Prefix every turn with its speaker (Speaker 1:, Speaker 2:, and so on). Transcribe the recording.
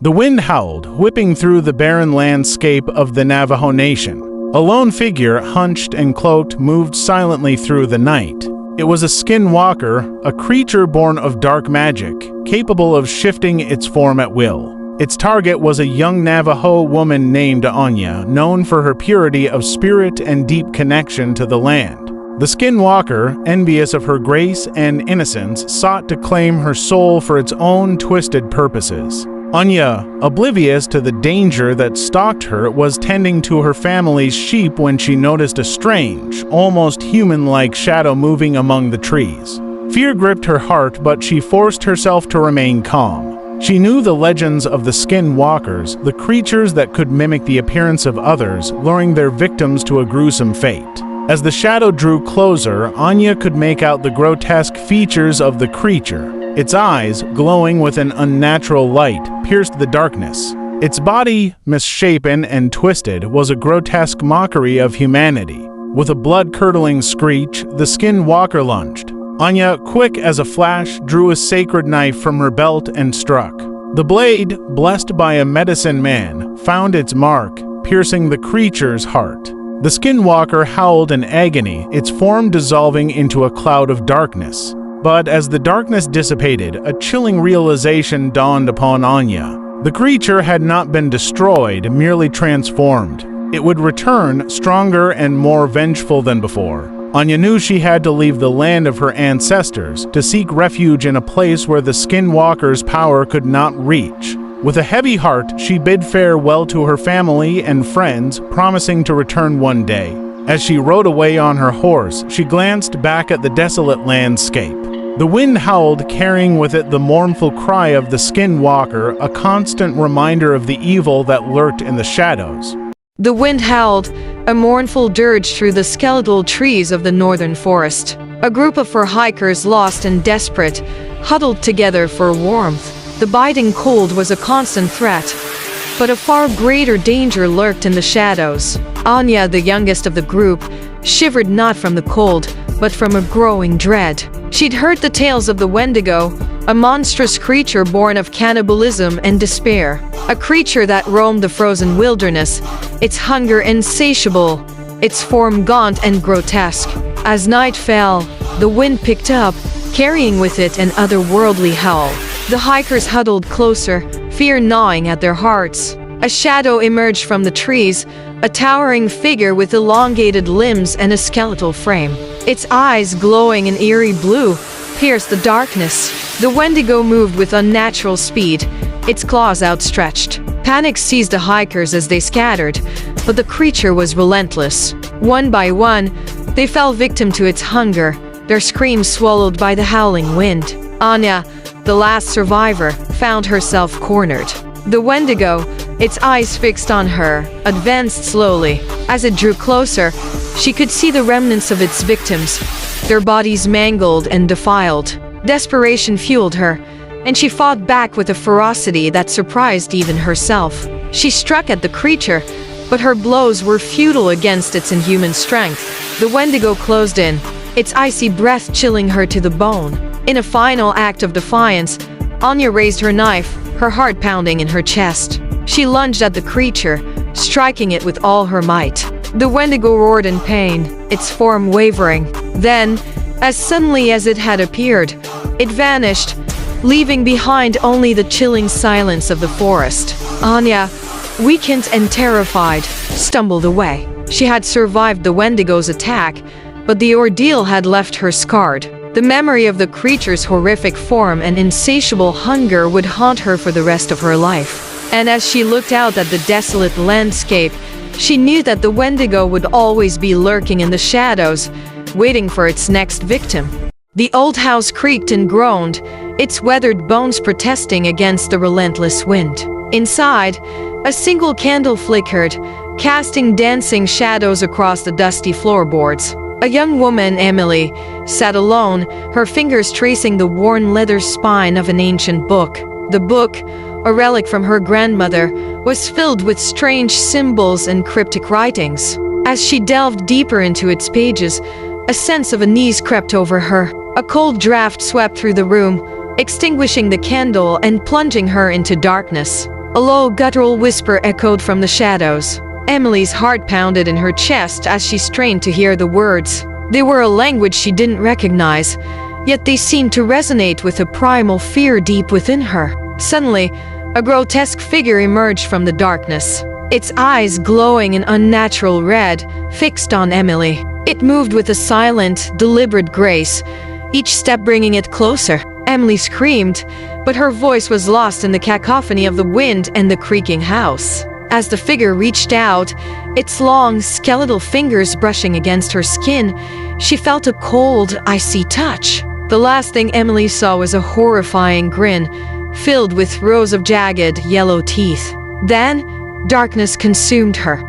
Speaker 1: The wind howled, whipping through the barren landscape of the Navajo Nation. A lone figure, hunched and cloaked, moved silently through the night. It was a Skinwalker, a creature born of dark magic, capable of shifting its form at will. Its target was a young Navajo woman named Anya, known for her purity of spirit and deep connection to the land. The Skinwalker, envious of her grace and innocence, sought to claim her soul for its own twisted purposes. Anya, oblivious to the danger that stalked her, was tending to her family's sheep when she noticed a strange, almost human-like shadow moving among the trees. Fear gripped her heart, but she forced herself to remain calm. She knew the legends of the Skinwalkers, the creatures that could mimic the appearance of others, luring their victims to a gruesome fate. As the shadow drew closer, Anya could make out the grotesque features of the creature. Its eyes, glowing with an unnatural light, pierced the darkness. Its body, misshapen and twisted, was a grotesque mockery of humanity. With a blood-curdling screech, the Skinwalker lunged. Anya, quick as a flash, drew a sacred knife from her belt and struck. The blade, blessed by a medicine man, found its mark, piercing the creature's heart. The Skinwalker howled in agony, its form dissolving into a cloud of darkness. But as the darkness dissipated, a chilling realization dawned upon Anya. The creature had not been destroyed, merely transformed. It would return, stronger and more vengeful than before. Anya knew she had to leave the land of her ancestors, to seek refuge in a place where the Skinwalker's power could not reach. With a heavy heart, she bid farewell to her family and friends, promising to return one day. As she rode away on her horse, she glanced back at the desolate landscape. The wind howled, carrying with it the mournful cry of the Skinwalker, a constant reminder of the evil that lurked in the shadows.
Speaker 2: The wind howled, a mournful dirge through the skeletal trees of the northern forest. A group of fur hikers, lost and desperate, huddled together for warmth. The biting cold was a constant threat, but a far greater danger lurked in the shadows. Anya, the youngest of the group, shivered not from the cold, but from a growing dread. She'd heard the tales of the Wendigo, a monstrous creature born of cannibalism and despair. A creature that roamed the frozen wilderness, its hunger insatiable, its form gaunt and grotesque. As night fell, the wind picked up, carrying with it an otherworldly howl. The hikers huddled closer, fear gnawing at their hearts. A shadow emerged from the trees, a towering figure with elongated limbs and a skeletal frame. Its eyes, glowing an eerie blue, pierced the darkness. The Wendigo moved with unnatural speed, its claws outstretched. Panic seized the hikers as they scattered, but the creature was relentless. One by one, they fell victim to its hunger, their screams swallowed by the howling wind. Anya, the last survivor, found herself cornered. The Wendigo, its eyes fixed on her, advanced slowly. As it drew closer, she could see the remnants of its victims, their bodies mangled and defiled. Desperation fueled her, and she fought back with a ferocity that surprised even herself. She struck at the creature, but her blows were futile against its inhuman strength. The Wendigo closed in, its icy breath chilling her to the bone. In a final act of defiance, Anya raised her knife, her heart pounding in her chest. She lunged at the creature, striking it with all her might. The Wendigo roared in pain, its form wavering. Then, as suddenly as it had appeared, it vanished, leaving behind only the chilling silence of the forest. Anya, weakened and terrified, stumbled away. She had survived the Wendigo's attack, but the ordeal had left her scarred. The memory of the creature's horrific form and insatiable hunger would haunt her for the rest of her life. And as she looked out at the desolate landscape, she knew that the Wendigo would always be lurking in the shadows, waiting for its next victim. The old house creaked and groaned, its weathered bones protesting against the relentless wind. Inside, a single candle flickered, casting dancing shadows across the dusty floorboards. A young woman, Emily, sat alone, her fingers tracing the worn leather spine of an ancient book. The book, a relic from her grandmother, was filled with strange symbols and cryptic writings. As she delved deeper into its pages, a sense of unease crept over her. A cold draft swept through the room, extinguishing the candle and plunging her into darkness. A low guttural whisper echoed from the shadows. Emily's heart pounded in her chest as she strained to hear the words. They were a language she didn't recognize, yet they seemed to resonate with a primal fear deep within her. Suddenly, a grotesque figure emerged from the darkness, its eyes glowing an unnatural red, fixed on Emily. It moved with a silent, deliberate grace, each step bringing it closer. Emily screamed, but her voice was lost in the cacophony of the wind and the creaking house. As the figure reached out, its long, skeletal fingers brushing against her skin, she felt a cold, icy touch. The last thing Emily saw was a horrifying grin, filled with rows of jagged, yellow teeth. Then, darkness consumed her.